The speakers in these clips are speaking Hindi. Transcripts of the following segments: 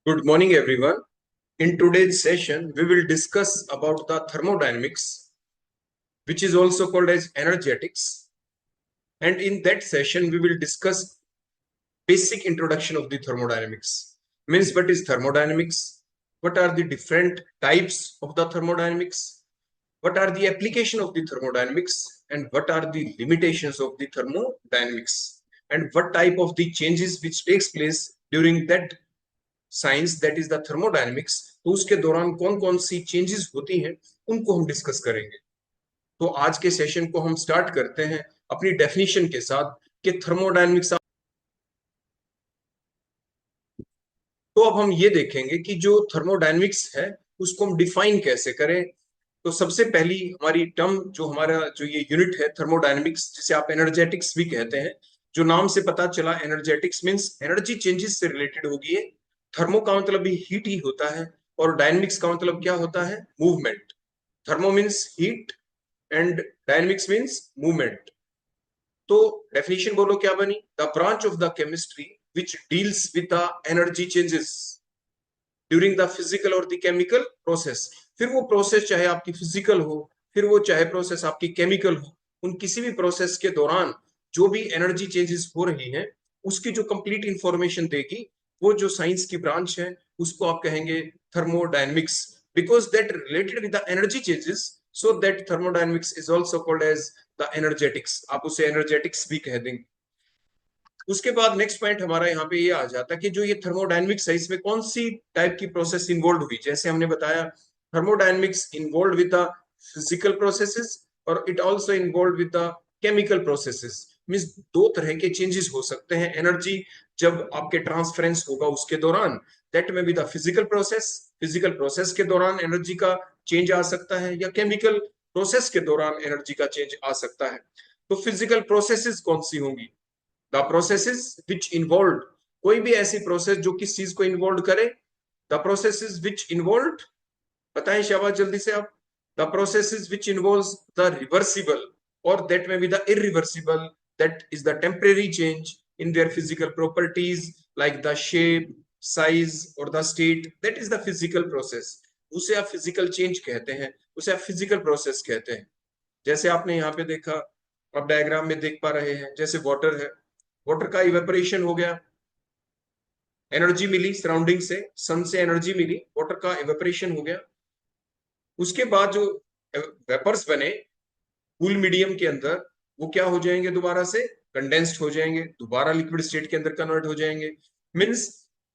Good morning, everyone. In today's session, we will discuss about the thermodynamics, which is also called as energetics. And in that session, we will discuss basic introduction of the thermodynamics. Means what is thermodynamics? What are the different types of the thermodynamics? What are the application of the thermodynamics? And what are the limitations of the thermodynamics? And what type of the changes which takes place during that science that is the thermodynamics. तो उसके दौरान कौन कौन सी चेंजेस होती हैं उनको हम डिस्कस करेंगे। तो आज के सेशन को हम स्टार्ट करते हैं अपनी डेफिनेशन के साथ कि थर्मोडायनेमिक्स। तो अब हम ये देखेंगे कि जो थर्मोडायनेमिक्स है उसको हम डिफाइन कैसे करें। तो सबसे पहली हमारी टर्म जो हमारा जो ये यूनिट है थर्मोडायनेमिक्स, जिसे आप एनर्जेटिक्स भी कहते हैं, जो नाम से पता चला एनर्जेटिक्स मींस एनर्जी चेंजेस से रिलेटेड होगी। थर्मो का मतलब भी हीट ही होता है और डायनेमिक्स का मतलब क्या होता है? Movement. Thermo means heat and dynamics means movement. तो डेफिनेशन बोलो क्या बनी? The branch of the chemistry which deals with the energy changes during the physical और द केमिकल प्रोसेस। फिर वो प्रोसेस चाहे आपकी फिजिकल हो, फिर वो चाहे प्रोसेस आपकी केमिकल हो, उन किसी भी प्रोसेस के दौरान जो भी एनर्जी चेंजेस हो रही हैं उसकी जो कंप्लीट इंफॉर्मेशन देगी, वो जो साइंस की ब्रांच है उसको आप कहेंगे thermodynamics. Because that related with the energy changes, so that thermodynamics is also called as the energetics. आप उसे एनर्जेटिक्स भी कह देंगे। उसके बाद नेक्स्ट पॉइंट हमारा यहाँ पे ये आ जाता है कि जो ये थर्मोडायनेमिक्स है इसमें कौन सी टाइप की प्रोसेस इन्वॉल्व हुई। जैसे हमने बताया thermodynamics involve with the physical processes और it also involve with the chemical processes. Means दो तरह के चेंजेस हो सकते हैं एनर्जी जब आपके ट्रांसफरेंस होगा उसके दौरान। दैट में भी the physical process, physical process के दौरान एनर्जी का चेंज आ सकता है या केमिकल प्रोसेस के दौरान एनर्जी का चेंज आ सकता है। तो फिजिकल प्रोसेसेस कौन सी होंगी? द प्रोसेसेस विच इन्वॉल्व, कोई भी ऐसी प्रोसेस जो किस चीज को इन्वॉल्व करे। द प्रोसेसेस विच इन्वॉल्व, बताएं शाबाश जल्दी से आप। The processes which involve the reversible और दैट में be the irreversible, that is the temporary change in their physical properties like the shape, size और the state, that is the physical process. उसे आप फिजिकल चेंज कहते हैं, उसे आप फिजिकल प्रोसेस कहते हैं। जैसे आपने यहाँ पे देखा, आप डायग्राम में देख पा रहे हैं, जैसे वाटर है, वाटर का इवेपोरेशन हो गया, एनर्जी मिली सराउंडिंग से, सन से एनर्जी मिली, वाटर का इवेपोरेशन हो गया। उसके बाद जो वेपर्स बने कूल मीडियम के अंदर, वो क्या हो जाएंगे? दोबारा से कंडेंस्ड हो जाएंगे, दोबारा लिक्विड स्टेट के अंदर कन्वर्ट हो जाएंगे। मींस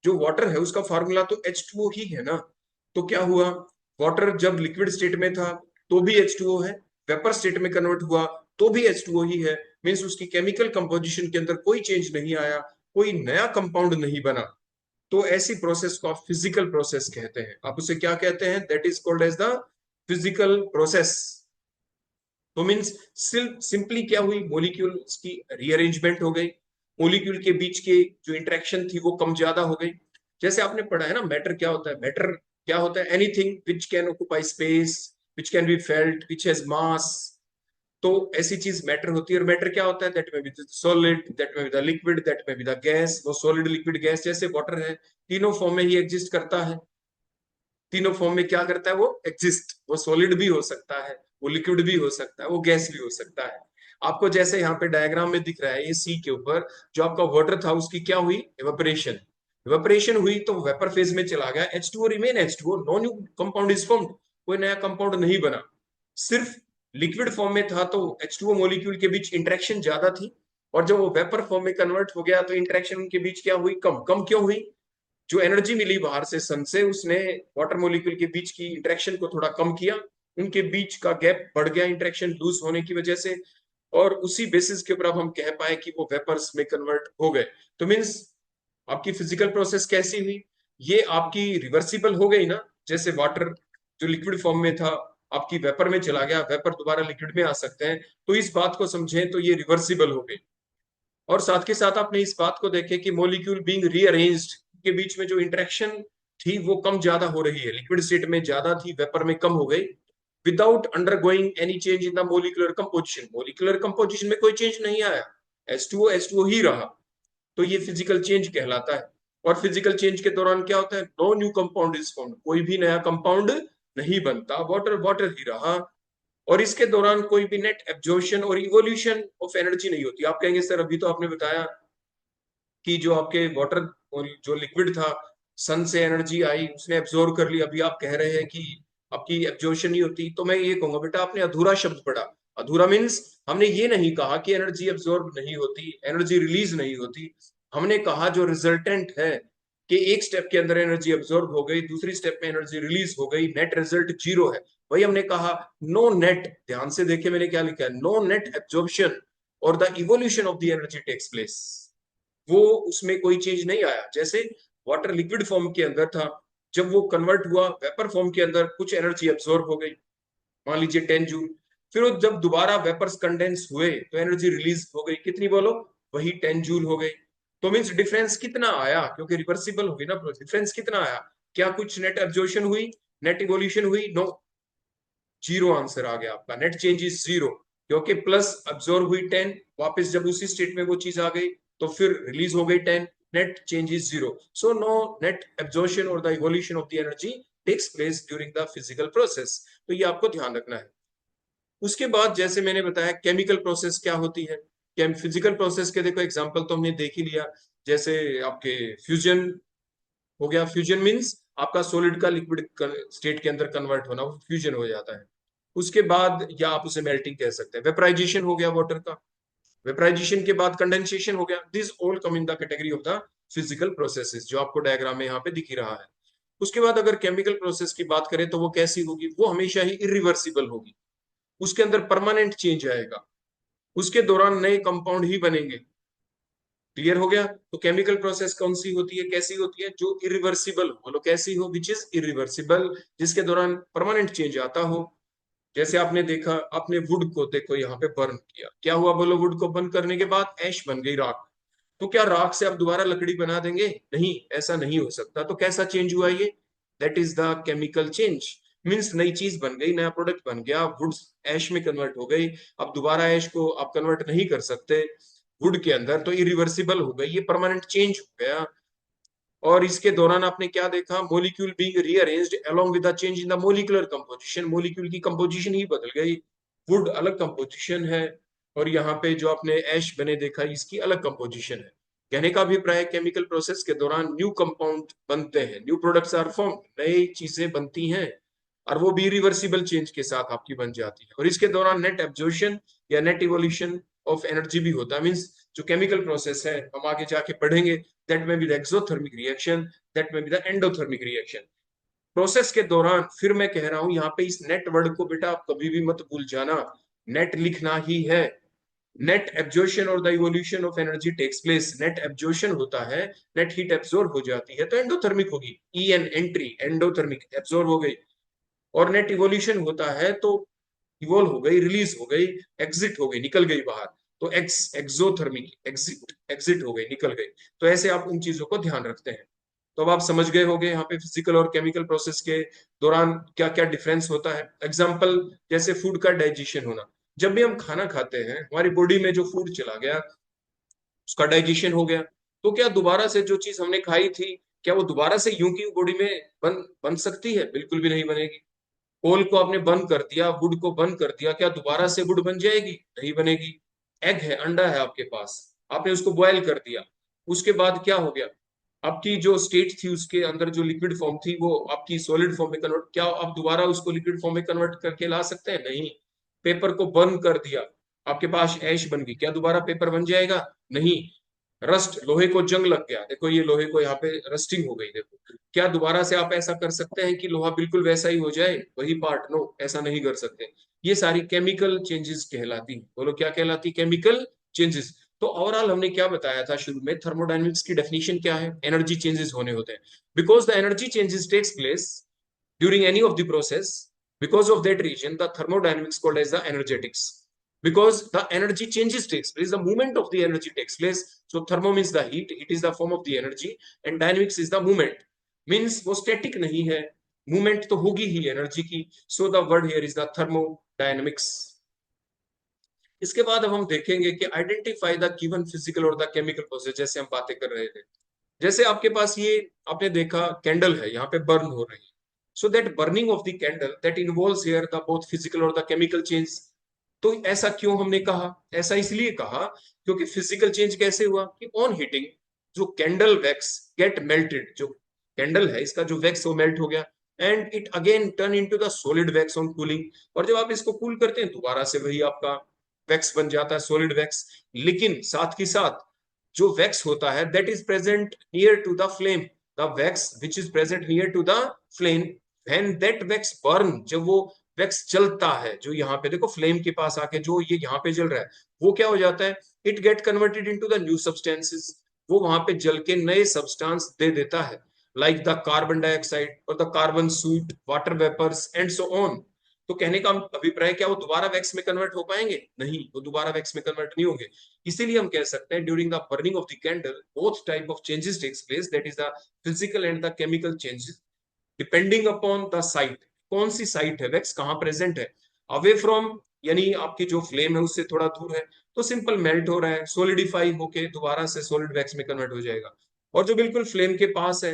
जो वाटर है उसका फार्मूला तो H2O ही है ना। तो क्या हुआ? वाटर जब लिक्विड स्टेट में था तो भी H2O है, वेपर स्टेट में कन्वर्ट हुआ तो भी H2O ही है। मींस उसकी केमिकल कंपोजिशन के अंदर कोई चेंज नहीं आया, कोई नया कंपाउंड नहीं बना। तो ऐसी प्रोसेस को आप फिजिकल प्रोसेस कहते हैं। आप उसे क्या कहते हैं? That is called as the physical process. तो मीन्स सिंपली क्या हुई? मॉलिक्यूल्स की रीअरेंजमेंट हो गई, मॉलिक्यूल के बीच की जो इंटरेक्शन थी वो कम ज्यादा हो गई। जैसे आपने पढ़ा है ना, मैटर क्या होता है? मैटर क्या होता है? Anything which can occupy space, which can be felt, which has मास। तो ऐसी चीज मैटर होती है। और मैटर क्या होता है? दैट में बी द सॉलिड, दैट में बी द लिक्विड, दैट में बी द गैस। वो सॉलिड, लिक्विड, गैस जैसे वाटर है, तीनों फॉर्म में ही एग्जिस्ट करता है। तीनों फॉर्म में क्या करता है? वो एग्जिस्ट। वो सॉलिड भी हो सकता है, वो लिक्विड भी हो सकता है, वो गैस भी हो सकता है। आपको जैसे यहाँ पे डायग्राम में दिख रहा है, ये सी के ऊपर जो आपका वाटर था उसकी क्या हुई? इवेपोरेशन। इवेपोरेशन हुई तो वेपर फेज में चला गया, H2O remain H2O, no new compound is formed, कोई नया कंपाउंड नहीं बना। सिर्फ लिक्विड फॉर्म में था तो H2O मॉलिक्यूल के बीच इंटरेक्शन ज्यादा थी, और जब वो वेपर फॉर्म में कन्वर्ट हो गया तो इंटरेक्शन उनके बीच क्या हुई? कम। कम क्यों हुई? जो एनर्जी मिली बाहर से सन से, उसने वाटर मॉलिक्यूल के बीच की इंटरेक्शन को थोड़ा कम किया, उनके बीच का गैप बढ़ गया इंटरेक्शन लूज होने की वजह से। और उसी बेसिस के ऊपर अब हम कह पाए कि वो वेपर्स में कन्वर्ट हो गए। तो मीन्स आपकी फिजिकल प्रोसेस कैसी हुई? ये आपकी रिवर्सिबल हो गई ना। जैसे वाटर जो लिक्विड फॉर्म में था आपकी वेपर में चला गया, वेपर दोबारा लिक्विड में आ सकते हैं। तो इस बात को समझें तो ये रिवर्सिबल हो गई। और साथ के साथ आपने इस बात को देखे कि मॉलिक्यूल बीइंग रीअरेंज्ड के बीच में जो इंटरेक्शन थी वो कम ज्यादा हो रही है, लिक्विड स्टेट में ज्यादा थी, वेपर में कम हो गई, without undergoing any change in the molecular composition. Molecular composition में कोई चेंज नहीं आया, H2O H2O ही रहा। तो ये फिजिकल चेंज कहलाता है। और फिजिकल चेंज के दौरान क्या होता है, no new compound is formed, कोई भी नया कंपाउंड नहीं बनता, वाटर वाटर ही रहा। और इसके दौरान कोई भी नेट एब्जॉर्प्शन और इवोल्यूशन ऑफ एनर्जी नहीं होती। आप कहेंगे सर अभी तो आपने बताया कि जो आपके वाटर और जो लिक्विड था, सन से एनर्जी आई उसने एब्जॉर्ब कर ली, अभी आप कह रहे हैं कि आपकी एब्जॉर्प्शन नहीं होती। तो मैं ये कहूंगा बेटा आपने अधूरा शब्द पढ़ा। अधूरा मीन्स हमने ये नहीं कहा कि एनर्जी एब्जॉर्ब नहीं होती, एनर्जी रिलीज नहीं होती। हमने कहा जो रिजल्टेंट है कि एक स्टेप के अंदर एनर्जी एब्जॉर्ब हो गई, दूसरी स्टेप में एनर्जी रिलीज हो गई, नेट रिजल्ट जीरो है। वही हमने कहा नो नेट, ध्यान से देखिए मैंने क्या लिखा है, नो नेट एब्जॉर्प्शन और the evolution of the energy takes place. वो उसमें कोई चेंज नहीं आया। जैसे वाटर लिक्विड फॉर्म के अंदर था, जब वो कन्वर्ट हुआ वेपर फॉर्म के अंदर कुछ एनर्जी एब्जॉर्ब हो गई, मान लीजिए 10 जूल। फिर वो जब दोबारा वेपर्स कंडेंस हुए तो एनर्जी रिलीज हो गई, कितनी बोलो, वही 10 जूल हो गई। तो मीन्स डिफरेंस कितना आया, क्योंकि रिवर्सिबल हुई ना, डिफरेंस कितना आया, क्या कुछ नेट एब्जॉर्प्शन हुई, नेट इवोल्यूशन हुई, नो, जीरो आंसर आ गया आपका, नेट चेंज इज जीरो। क्योंकि प्लस अब्जॉर्ब हुई 10, वापस जब उसी स्टेट में वो चीज आ गई तो फिर रिलीज हो गई 10, net change is zero. So no net absorption और the evolution of the energy takes place during the physical process. तो ये आपको ध्यान रखना है। उसके बाद जैसे मैंने बताया केमिकल प्रोसेस क्या होती है, फिजिकल प्रोसेस के देखो एग्जांपल तो हमने देख ही लिया। जैसे आपके फ्यूजन हो गया, फ्यूजन मींस आपका सॉलिड का लिक्विड स्टेट के अंदर कन्वर्ट होना, वो फ्यूजन हो जाता है। उसके बाद या आप उसे मेल्टिंग कह सकते हैं। वेपराइजेशन हो गया वाटर का, वेपराइजेशन के बाद कंडेंसेशन हो गया। This all come in the category of the physical processes, जो आपको डायग्राम में यहाँ पे दिख ही रहा है। उसके बाद अगर केमिकल प्रोसेस की बात करें तो वो कैसी होगी, वो हमेशा ही इरिवर्सिबल होगी, उसके अंदर परमानेंट चेंज आएगा, उसके दौरान नए कंपाउंड ही बनेंगे। क्लियर हो गया। तो केमिकल प्रोसेस कौन सी होती है, कैसी होती है, जो इरिवर्सिबल हो, बोलो कैसी हो, विच इज इरिवर्सिबल, जिसके दौरान परमानेंट चेंज आता हो। जैसे आपने देखा, आपने वुड को देखो यहाँ पे बर्न किया, क्या हुआ बोलो, वुड को बर्न करने के बाद ऐश बन गई, राख। तो क्या राख से आप दोबारा लकड़ी बना देंगे, नहीं, ऐसा नहीं हो सकता। तो कैसा चेंज हुआ ये, that is the chemical change. Means नई चीज बन गई, नया प्रोडक्ट बन गया, वुड ऐश में कन्वर्ट हो गई। अब दोबारा ऐश को आप कन्वर्ट नहीं कर सकते वुड के अंदर, तो इरिवर्सिबल हो गई, ये परमानेंट चेंज हो गया। और इसके दौरान आपने क्या देखा, molecule being rearranged along with the change in the molecular composition, molecule की कंपोजिशन ही बदल गई। वुड अलग कंपोजिशन है, और यहाँ पे जो आपने ऐश बने देखा इसकी अलग कंपोजिशन है। कहने का अभिप्राय, केमिकल प्रोसेस के दौरान न्यू कंपाउंड बनते हैं, न्यू प्रोडक्ट्स आर फॉर्म, नई चीजें बनती हैं, और वो भी रिवर्सिबल चेंज के साथ आपकी बन जाती है। और इसके दौरान नेट एब्जॉर्प्शन या नेट इवोल्यूशन ऑफ एनर्जी भी होता है। मीन्स जो केमिकल प्रोसेस है हम आगे जाके पढ़ेंगे, दैट में be the exothermic reaction, that में be the endothermic reaction. Process के दौरान, फिर मैं कह रहा हूं यहाँ पे इस नेट वर्ड को बेटा आप कभी भी मत भूल जाना, नेट लिखना ही है। नेट एब्जॉर्प्शन और the evolution of energy takes place, net absorption होता है, नेट हीट एब्जॉर्ब हो जाती है तो एंडोथर्मिक होगी, E an entry, endothermic absorb हो गई। और नेट इवोल्यूशन होता है तो इवोल्व हो गई, रिलीज हो गई, एग्जिट हो गई, निकल गई बाहर, तो एक्सोथर्मिक, एग्जिट एग्जिट हो गई, निकल गई। तो ऐसे आप उन चीजों को ध्यान रखते हैं। तो अब आप समझ गए होंगे यहाँ पे फिजिकल और केमिकल प्रोसेस के दौरान क्या क्या डिफरेंस होता है। एग्जाम्पल, जैसे फूड का डाइजेशन होना, जब भी हम खाना खाते हैं हमारी बॉडी में जो फूड चला गया उसका डाइजेशन हो गया, तो क्या दोबारा से जो चीज हमने खाई थी, क्या वो दोबारा से यूं की बॉडी में बन बन सकती है, बिल्कुल भी नहीं बनेगी। कोल को आपने बंद कर दिया, वुड को बंद कर दिया, क्या दोबारा से वुड बन जाएगी, नहीं बनेगी। एग है, अंडा है आपके पास, आपने उसको बॉयल कर दिया, उसके बाद क्या हो गया, आपकी जो स्टेट थी उसके अंदर जो लिक्विड फॉर्म थी वो आपकी सॉलिड फॉर्म में कन्वर्ट, क्या आप दोबारा उसको लिक्विड फॉर्म में कन्वर्ट करके ला सकते हैं, नहीं। पेपर को बर्न कर दिया, आपके पास ऐश बन गई, क्या दोबारा पेपर बन जाएगा, नहीं। रस्ट, लोहे को जंग लग गया, देखो ये लोहे को यहाँ पे रस्टिंग हो गई, देखो, क्या दोबारा से आप ऐसा कर सकते हैं कि लोहा बिल्कुल वैसा ही हो जाए, वही पार्ट, नो, ऐसा नहीं कर सकते। ये सारी केमिकल चेंजेस कहलाती हैं, बोलो क्या कहलाती, केमिकल चेंजेस। तो ओवरऑल हमने क्या बताया था शुरू में, थर्मोडायनेमिक्स की डेफिनेशन क्या है, एनर्जी चेंजेस होने होते हैं, because the energy changes takes place during any of the process, because of that region the thermodynamics called as the energetics, because the energy changes takes place, the movement of the energy takes place. So thermo means the heat, it is the form of the energy, and dynamics is the movement, means वो static नहीं है, movement तो होगी ही एनर्जी की। so the word here is the thermodynamics। इसके बाद अब हम देखेंगे कि आइडेंटिफाई द गिवन फिजिकल और द केमिकल प्रोसेस, जैसे हम बातें कर रहे थे। जैसे आपके पास ये आपने देखा कैंडल है, यहाँ पे बर्न हो रही है, so that burning of the candle that involves here the both physical और द केमिकल चेंज। तो ऐसा क्यों हमने कहा? ऐसा इसलिए कहा क्योंकि फिजिकल चेंज कैसे हुआ कि ऑन हीटिंग जो कैंडल वैक्स गेट मेल्टेड, जो कैंडल है इसका जो वैक्स वो मेल्ट हो गया, and it again turn into the solid wax on cooling. और जब आप इसको कूल करते हैं दोबारा से वही आपका वैक्स बन जाता है, सॉलिड वैक्स। लेकिन साथ के साथ जो वैक्स होता है that is present near to the flame, the wax which is present near to the flame, when that wax burn, जब वो वैक्स जलता है, जो यहाँ पे देखो फ्लेम के पास आके जो ये यहाँ पे जल रहा है, वो क्या हो जाता है, it get converted into the new substances. वो वहां पे जल के नए सब्सटेंस दे देता है, लाइक द कार्बन डाइऑक्साइड और the carbon soot, water vapours and so on. तो कहने का अभिप्राय क्या, वो दोबारा वैक्स में कन्वर्ट हो पाएंगे? नहीं, वो दोबारा वैक्स में कन्वर्ट नहीं होंगे। इसीलिए हम कह सकते हैं during the burning of the candle both type of changes takes place, that is the physical and the chemical changes, depending upon the site. कौन सी साइट है, वैक्स कहाँ प्रेजेंट है, अवे फ्रॉम यानी आपकी जो फ्लेम है उससे थोड़ा दूर है, तो सिंपल मेल्ट हो रहा है, सोलिडिफाई होके दोबारा से सॉलिड वैक्स में कन्वर्ट हो जाएगा। और जो बिल्कुल फ्लेम के पास है,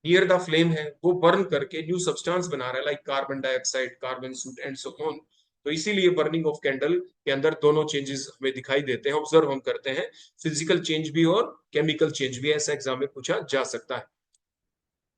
नियर द फ्लेम है, वो बर्न करके न्यू सब्सटेंस बना रहा है, like carbon dioxide, carbon suit and so on. तो इसीलिए बर्निंग ऑफ कैंडल के अंदर दोनों चेंजेस हमें दिखाई देते हैं, ऑब्जर्व हम करते हैं, फिजिकल चेंज भी और केमिकल चेंज भी। ऐसा एग्जाम में पूछा जा सकता है।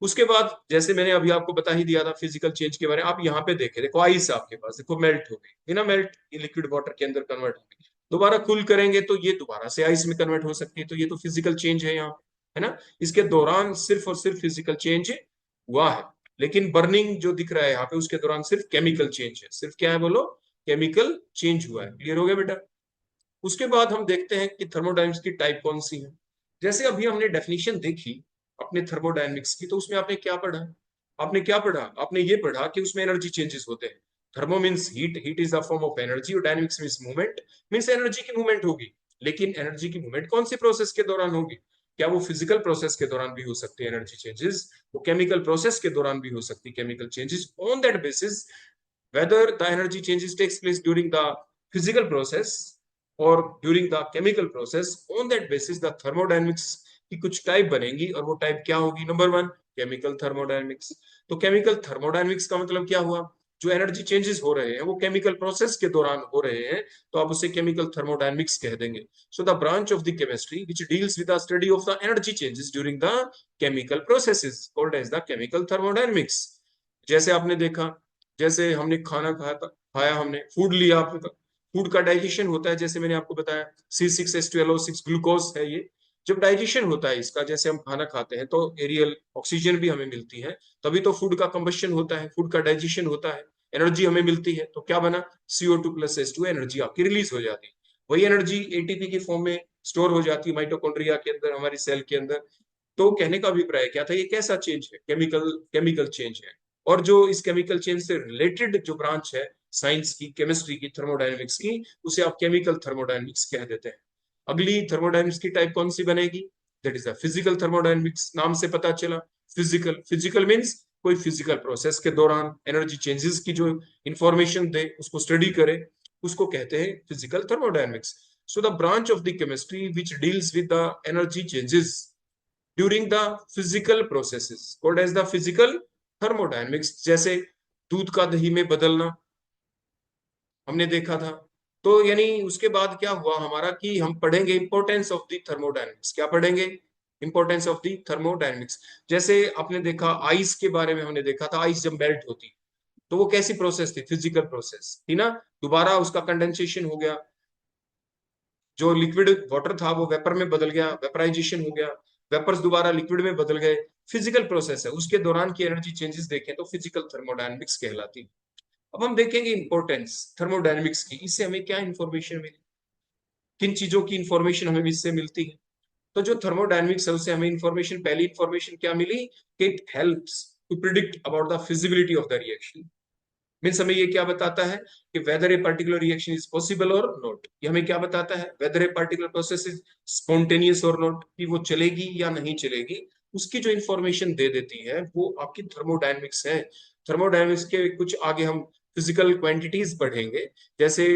उसके बाद जैसे मैंने अभी आपको बता ही दिया था फिजिकल चेंज के बारे में, आप यहाँ पे देखें, देखो आइस आपके पास, देखो मेल्ट हो गई, बिना मेल्ट ये लिक्विड वाटर के अंदर कन्वर्ट हो गई, दोबारा कूल करेंगे तो ये दोबारा से आइस में कन्वर्ट हो सकती है, तो ये तो फिजिकल चेंज है यहाँ पे, है ना। इसके दौरान सिर्फ और सिर्फ फिजिकल चेंज हुआ है, लेकिन बर्निंग जो दिख रहा है यहाँ पे उसके दौरान सिर्फ केमिकल चेंज है। सिर्फ क्या है बोलो, केमिकल चेंज हुआ है। क्लियर हो गया बेटा? उसके बाद हम देखते हैं कि थर्मोडाइनमिक्स की टाइप कौन सी है। जैसे अभी हमने डेफिनेशन देखी अपने थर्मोडाइनमिक्स की, तो उसमें आपने क्या पढ़ा? आपने क्या पढ़ा? आपने ये पढ़ा कि उसमें एनर्जी चेंजेस होते हैं। Thermo means heat, heat is a form of energy, और dynamics means movement, means energy की मूवमेंट होगी। लेकिन एनर्जी की मूवमेंट कौन सी प्रोसेस के दौरान होगी? क्या वो फिजिकल प्रोसेस के दौरान भी हो सकती है एनर्जी चेंजेस, वो केमिकल प्रोसेस के दौरान भी हो सकती है chemical changes. On that basis whether the energy changes takes place during the physical process or during the chemical process, on that basis the thermodynamics की कुछ टाइप बनेंगी, और वो टाइप क्या होगी? Number one, chemical thermodynamics. तो केमिकल थर्मोडायनेमिक्स का मतलब क्या हुआ? जो एनर्जी चेंजेस हो रहे हैं वो केमिकल प्रोसेस के दौरान हो रहे हैं, तो आप उसे केमिकल थर्मोडायनेमिक्स कह देंगे। So the branch of the chemistry which deals with the study of the energy changes during the chemical processes called as the chemical thermodynamics. जैसे आपने देखा, जैसे हमने खाना खाया, हमने फूड लिया, आपने फूड का डाइजेशन होता है, जैसे मैंने आपको बताया C6H12O6 ग्लूकोज है ये। जब डाइजेशन होता है इसका, जैसे हम खाना खाते हैं तो एरियल ऑक्सीजन भी हमें मिलती है, तभी तो फूड का कंबशन होता है, फूड का डाइजेशन होता है, एनर्जी हमें मिलती है। तो क्या बना? CO2 + H2, एनर्जी आपकी रिलीज हो जाती है। वही एनर्जी ATP के फॉर्म में स्टोर हो जाती है माइटोकॉन्ड्रिया के अंदर, हमारी सेल के अंदर। तो कहने का अभिप्राय क्या था, ये कैसा चेंज है? केमिकल केमिकल चेंज है। और जो इस केमिकल चेंज से रिलेटेड जो ब्रांच है साइंस की, केमिस्ट्री की, थर्मोडायनेमिक्स की, उसे आप केमिकल थर्मोडायनेमिक्स कह देते हैं। अगली थर्मोडायनेमिक्स की टाइप कौन सी बनेगी? That is the physical thermodynamics. नाम से पता चला, फिजिकल, फिजिकल मीन्स कोई फिजिकल प्रोसेस के दौरान एनर्जी चेंजेस की जो इंफॉर्मेशन दे, उसको स्टडी करे, उसको कहते हैं physical thermodynamics. So the branch of the chemistry which deals with the energy changes during the physical processes called as the physical thermodynamics. जैसे दूध का दही में बदलना हमने देखा था। तो यानी उसके बाद क्या हुआ हमारा कि हम पढ़ेंगे इंपॉर्टेंस ऑफ द थर्मोडायनेमिक्स। क्या पढ़ेंगे? Importance of the thermodynamics. जैसे आपने देखा आइस के बारे में, हमने देखा था आइस जब मेल्ट होती तो वो कैसी प्रोसेस थी? फिजिकल प्रोसेस थी ना। दोबारा उसका कंडेंसेशन हो गया, जो लिक्विड वाटर था वो वेपर में बदल गया, वेपराइजेशन हो गया, वेपर्स दोबारा लिक्विड में बदल गए। फिजिकल प्रोसेस है, उसके दौरान की एनर्जी चेंजेस देखें तो फिजिकल थर्मोडायनेमिक्स कहलाती है। अब हम देखेंगे इंपॉर्टेंस थर्मोडायनेमिक्स की, इससे हमें क्या इंफॉर्मेशन मिली, किन चीजों की इंफॉर्मेशन हमें इससे मिलती है। तो जो थर्मोडायनेमिक्स है उससे हमें इंफॉर्मेशन, पहली इंफॉर्मेशन क्या मिली कि it helps to predict about the feasibility of the reaction. Means हमें ये क्या बताता है कि whether a particular reaction is possible और नॉट। ये हमें क्या बताता है? Whether a particular process is spontaneous और नॉट, कि वो चलेगी या नहीं चलेगी। उसकी जो इंफॉर्मेशन दे देती है वो आपकी थर्मोडायनेमिक्स है। थर्मोडायनेमिक्स के कुछ आगे हम फिजिकल क्वांटिटीज पढ़ेंगे, जैसे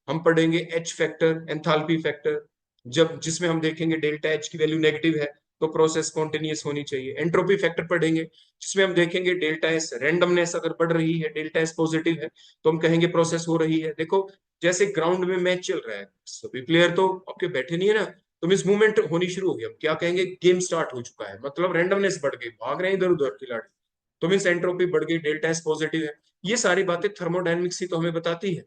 हम पढ़ेंगे एच फैक्टर, एंथैल्पी फैक्टर, जब जिसमें हम देखेंगे डेल्टा एच की वैल्यू नेगेटिव है तो प्रोसेस स्पॉन्टेनियस होनी चाहिए। एंट्रोपी फैक्टर पढ़ेंगे जिसमें हम देखेंगे डेल्टा एस रेंडमनेस अगर बढ़ रही है, डेल्टा एस पॉजिटिव है, तो हम कहेंगे प्रोसेस हो रही है। देखो जैसे ग्राउंड में मैच चल रहा है, सभी प्लेयर तो आपके बैठे नहीं है ना, तो मिस मूवमेंट होनी शुरू हो गई, हम क्या कहेंगे, गेम स्टार्ट हो चुका है, मतलब रेंडमनेस बढ़ गई, भाग रहे हैं इधर उधर खिलाड़ी, तो मीन्स एंट्रोपी बढ़ गई, डेल्टा एस पॉजिटिव है। ये सारी बातें थर्मोडायनेमिक्स ही तो हमें बताती है।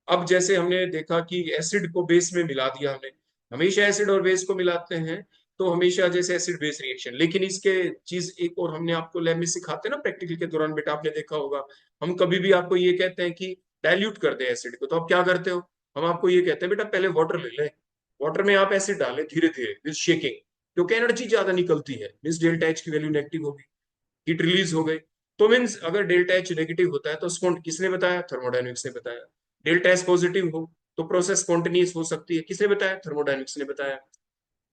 अब जैसे हमने देखा कि एसिड को बेस में मिला दिया हमने, हमेशा एसिड और बेस को मिलाते हैं, तो हमेशा जैसे एसिड बेस रिएक्शन, लेकिन इसके चीज एक और हमने आपको लैब में सिखाते हैं ना प्रैक्टिकल के दौरान, बेटा आपने देखा होगा, हम कभी भी आपको ये कहते हैं कि डाइल्यूट कर दे एसिड को, तो आप क्या करते हो, हम आपको ये कहते हैं बेटा पहले वाटर ले लें, वाटर में आप एसिड डालें धीरे धीरे विद शेकिंग, क्योंकि एनर्जी ज्यादा निकलती है, मीन्स डेल्टा एच की वैल्यू नेगेटिव होगी, हीट रिलीज हो गई। तो मीन्स अगर डेल्टा एच नेगेटिव होता है तो स्पॉन्ट किसने बताया, थर्मोडायनेमिक्स ने बताया। डेल्टा एच पॉजिटिव हो तो प्रोसेस स्पॉन्टेनियस हो सकती है, किसने बताया, थर्मोडायनेमिक्स ने बताया।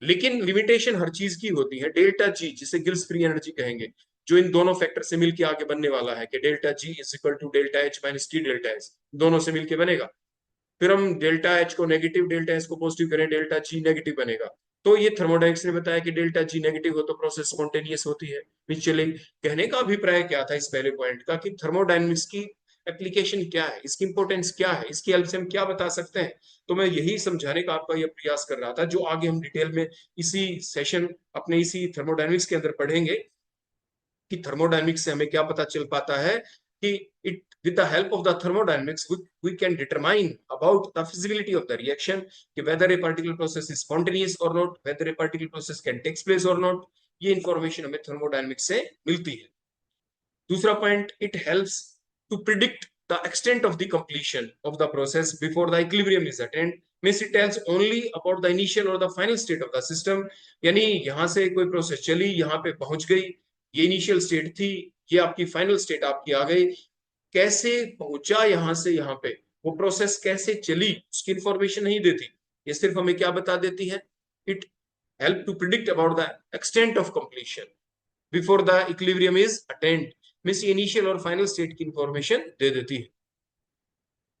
लेकिन लिमिटेशन हर चीज की होती है, डेल्टा जी जिसे गिल्स फ्री एनर्जी कहेंगे, जो इन दोनों फैक्टर से मिलकर आगे बनने वाला है कि delta G is equal to delta H minus T delta H, दोनों से मिलकर बनेगा। फिर हम डेल्टा एच को नेगेटिव, डेल्टा एच को पॉजिटिव करें, डेल्टा जी नेगेटिव बनेगा। तो ये थर्मोडायनेमिक्स ने बताया कि डेल्टा जी नेगेटिव हो तो प्रोसेस स्पॉन्टेनियस होती है। चले कहने का अभिप्राय क्या था इस पहले पॉइंट का, कि थर्मोडायनेमिक्स की एप्लीकेशन क्या है, इसकी इंपॉर्टेंस क्या है, इसकी हेल्प से हम क्या बता सकते हैं। तो मैं यही समझाने का आपका यह प्रयास कर रहा था, जो आगे हम डिटेल में इसी सेशन अपने इसी थर्मोडायनेमिक्स के अंदर पढ़ेंगे, कि थर्मोडायनेमिक्स से हमें क्या पता चल पाता है कि it with the help of the thermodynamics we can determine about the feasibility of the reaction, कि whether a particular process is spontaneous or not, whether a particular process can take place or not, ये इंफॉर्मेशन हमें थर्मोडायनेमिक्स से मिलती है। दूसरा point, it helps to predict the extent of the completion of the process before the equilibrium is attend, means it tells only about the initial और the final state of the system. यानी यहां से कोई प्रोसेस चली, यहां पे पहुंच गई, ये इनिशियल स्टेट थी, ये आपकी फाइनल स्टेट आपकी आ गई, कैसे पहुंचा यहां से यहां पे, वो प्रोसेस कैसे चली, उसकी इंफॉर्मेशन नहीं देती, ये सिर्फ हमें क्या बता देती है, it help to predict about the extent of completion before the equilibrium is attend, means initial और फाइनल स्टेट की इंफॉर्मेशन दे देती है।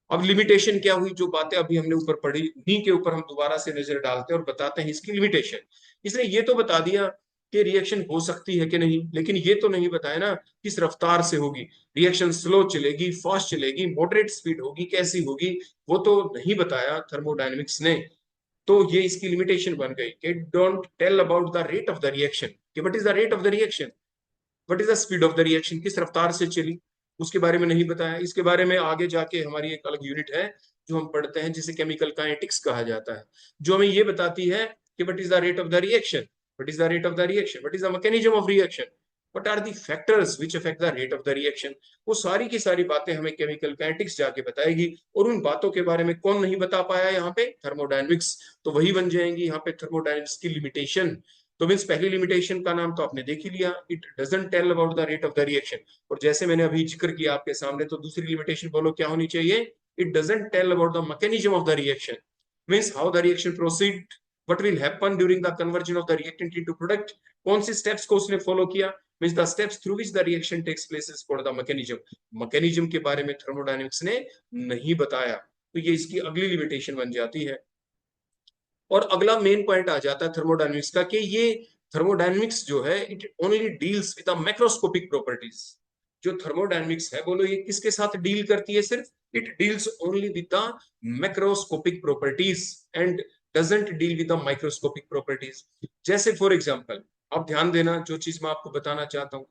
अब लिमिटेशन क्या हुई, जो बातें अभी हमने ऊपर पढ़ी उन्हीं के ऊपर हम दोबारा से नजर डालते हैं और बताते हैं इसकी लिमिटेशन। इसने ये तो बता दिया कि रिएक्शन हो सकती है कि नहीं, लेकिन ये तो नहीं बताया ना किस रफ्तार से होगी, रिएक्शन स्लो चलेगी, फास्ट चलेगी, मॉडरेट स्पीड होगी, कैसी होगी, वो तो नहीं बताया थर्मोडायनेमिक्स ने। तो ये इसकी लिमिटेशन बन गई कि don't tell about the rate of the reaction, कि what is the rate of the reaction, what is the speed of the reaction, किस रफ्तार से चली, उसके बारे में नहीं बताया। इसके बारे में आगे जाके हमारी एक अलग यूनिट है जो हम पढ़ते हैं, जिसे केमिकल काइनेटिक्स कहा जाता है, जो हमें ये बताती है कि what is the rate of the reaction, what is the rate of the reaction, what is the mechanism of reaction, what are the factors which affect the rate of the reaction. वो सारी की सारी बातें हमें केमिकल काइनेटिक्स जाके बताएगी, और उन बातों के बारे में कौन नहीं बता पाया यहाँ पे, थर्मोडायनेमिक्स, तो वही बन जाएंगी यहाँ पे थर्मोडायनेमिक्स की लिमिटेशन। तो मीन्स पहली लिमिटेशन का नाम तो आपने देख ही लिया, it doesn't tell about the rate of the reaction. और जैसे मैंने अभी जिक्र किया आपके सामने, तो दूसरी लिमिटेशन बोलो क्या होनी चाहिए, it doesn't tell about the mechanism of the reaction, means how the reaction proceed, what will happen during the conversion of the reactant into product, कौन सी स्टेप्स को उसने फॉलो किया, means the steps through which the reaction takes place is called the mechanism. Mechanism के बारे में थर्मोडायनेमिक्स ने नहीं बताया, तो ये इसकी अगली लिमिटेशन बन जाती है। और अगला मेन पॉइंट आ जाता है थर्मोडायनेमिक्स का, कि ये थर्मोडायनेमिक्स जो है it only deals with the macroscopic properties. जो थर्मोडायनेमिक्स है बोलो ये किसके साथ डील करती है, सिर्फ it deals only with the macroscopic properties and doesn't deal with the microscopic properties. जैसे फॉर एग्जांपल, आप ध्यान देना जो चीज मैं आपको बताना चाहता हूँ,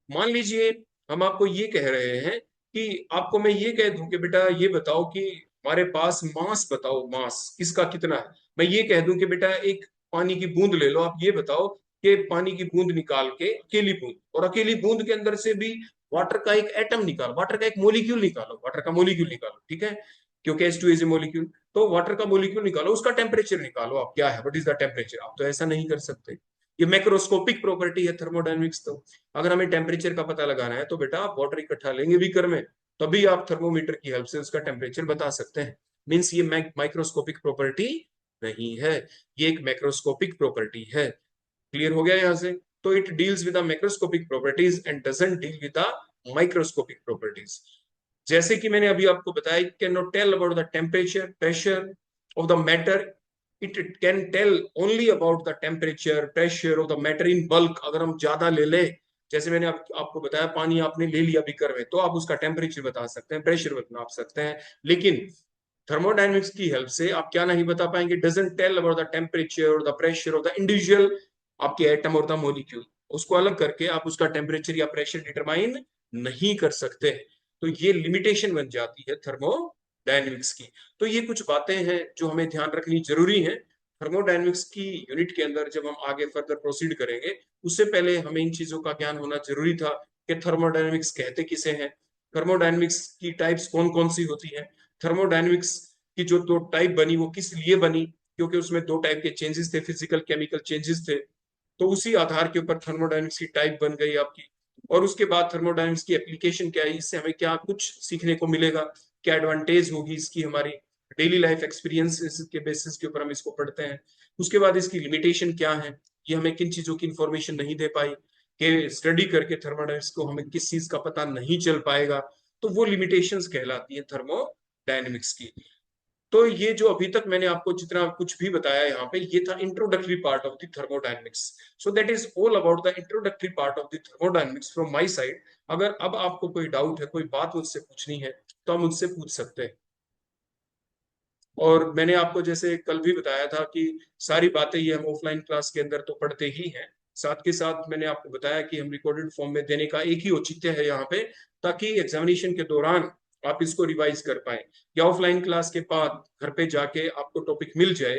मान लीजिए हम आपको ये कह रहे हैं कि आपको मैं ये कह दूं कि बेटा ये बताओ कि हमारे पास मास बताओ, मास किसका कितना है। मैं ये कह दूं कि बेटा एक पानी की बूंद ले लो, आप ये बताओ कि पानी की बूंद निकाल के, अकेली बूंद, और अकेली बूंद के अंदर से भी वाटर का एक एटम निकालो, वाटर का एक मोलिक्यूल निकालो, वाटर का मोलिक्यूल निकालो, ठीक है, क्योंकि H2 इज ए मोलिक्यूल, तो वाटर का मोलिक्यूल निकालो, उसका टेम्परेचर निकालो आप, क्या है, व्हाट इज द टेम्परेचर। आप तो ऐसा नहीं कर सकते, ये मैक्रोस्कोपिक प्रॉपर्टी है थर्मोडायनेमिक्स। तो अगर हमें टेम्परेचर का पता लगाना है तो बेटा आप वाटर इकट्ठा लेंगे बीकर में, तभी आप थर्मोमीटर की हेल्प से उसका टेम्परेचर बता सकते हैं। मीन्स ये माइक्रोस्कोपिक प्रॉपर्टी नहीं है, ये एक मैक्रोस्कोपिक प्रॉपर्टी है। क्लियर हो गया यहां से। तो it deals with the macroscopic properties and doesn't deal with the microscopic properties. जैसे कि मैंने अभी आपको बताया, can not tell about the temperature, pressure of the matter it can tell only about the temperature pressure of the matter in bulk. अगर हम ज्यादा ले ले, जैसे मैंने आपको बताया पानी आपने ले लिया बीकर में, तो आप उसका टेम्परेचर बता सकते हैं, प्रेशर नाप सकते हैं। लेकिन थर्मोडाइनमिक्स की हेल्प से आप क्या नहीं बता पाएंगे, doesn't tell about the temperature और the pressure of the individual आपके एटम और द मॉलिक्यूल। उसको अलग करके आप उसका टेम्परेचर या प्रेशर डिटरमाइन नहीं कर सकते। तो ये लिमिटेशन बन जाती है थर्मोडायनेमिक्स की। तो ये कुछ बातें हैं जो हमें ध्यान रखनी जरूरी है थर्मोडायनेमिक्स की यूनिट के अंदर। जब हम आगे फर्दर प्रोसीड करेंगे उससे पहले हमें इन चीजों का ज्ञान होना जरूरी था कि थर्मोडायनेमिक्स कहते किसे हैं, थर्मोडायनेमिक्स की टाइप्स कौन कौन सी होती हैं, थर्मोडायनेमिक्स की जो दो टाइप बनी वो किस लिए बनी, क्योंकि उसमें दो टाइप के चेंजेस थे, फिजिकल केमिकल चेंजेस थे। तो उसी आधार के ऊपर थर्मोडायनेमिक्स की टाइप बन गई आपकी। और उसके बाद थर्मोडायनेमिक्स की एप्लीकेशन क्या है, इससे हमें क्या कुछ सीखने को मिलेगा, क्या एडवांटेज होगी इसकी हमारी डेली लाइफ एक्सपीरियंस के बेसिस के ऊपर हम इसको पढ़ते हैं। उसके बाद इसकी लिमिटेशन क्या है, ये हमें किन चीजों की इंफॉर्मेशन नहीं दे पाई, कि स्टडी करके थर्मोडायनेमिक्स को हमें किस चीज का पता नहीं चल पाएगा, तो वो लिमिटेशंस कहलाती है थर्मोडायनेमिक्स की। तो ये जो अभी तक मैंने आपको जितना कुछ भी बताया यहाँ पे, ये था introductory part of the thermodynamics. So that is all about the introductory part of the thermodynamics from my side. अगर अब आपको कोई डाउट है, कोई बात मुझसे पूछनी है, तो आप मुझसे पूछ सकते हैं। और मैंने आपको जैसे कल भी बताया था कि सारी बातें ये हम ऑफलाइन क्लास के अंदर तो पढ़ते ही हैं, साथ के साथ मैंने आपको बताया कि हम रिकॉर्डेड फॉर्म में देने का एक ही औचित्य है यहाँ पे, ताकि एग्जामिनेशन के दौरान आप इसको रिवाइज कर पाए, या ऑफलाइन क्लास के बाद घर पे जाके आपको टॉपिक मिल जाए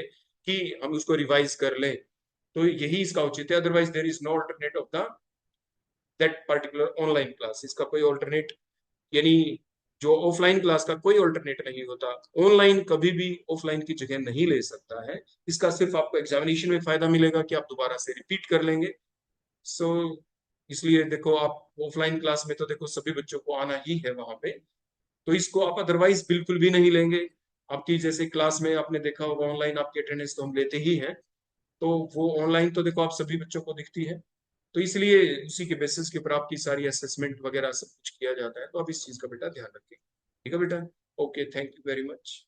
कि हम उसको रिवाइज कर लें। तो यही इसका औचित्य, otherwise there is no alternate of the that particular online class. इसका कोई ऑल्टरनेट, यानी जो ऑफलाइन क्लास का कोई ऑल्टरनेट नहीं होता, ऑनलाइन कभी भी ऑफलाइन की जगह नहीं ले सकता है। इसका सिर्फ आपको एग्जामिनेशन में फायदा मिलेगा कि आप दोबारा से रिपीट कर लेंगे। सो इसलिए देखो, आप ऑफलाइन क्लास में तो देखो सभी बच्चों को आना ही है वहां पे, तो इसको आप अदरवाइज बिल्कुल भी नहीं लेंगे। आपकी जैसे क्लास में आपने देखा होगा ऑनलाइन आपकी अटेंडेंस तो हम लेते ही हैं, तो वो ऑनलाइन तो देखो आप सभी बच्चों को दिखती है, तो इसलिए उसी के बेसिस के ऊपर आपकी सारी असेसमेंट वगैरह सब कुछ किया जाता है। तो आप इस चीज का बेटा ध्यान रखें, ठीक है बेटा। Okay, thank you very much.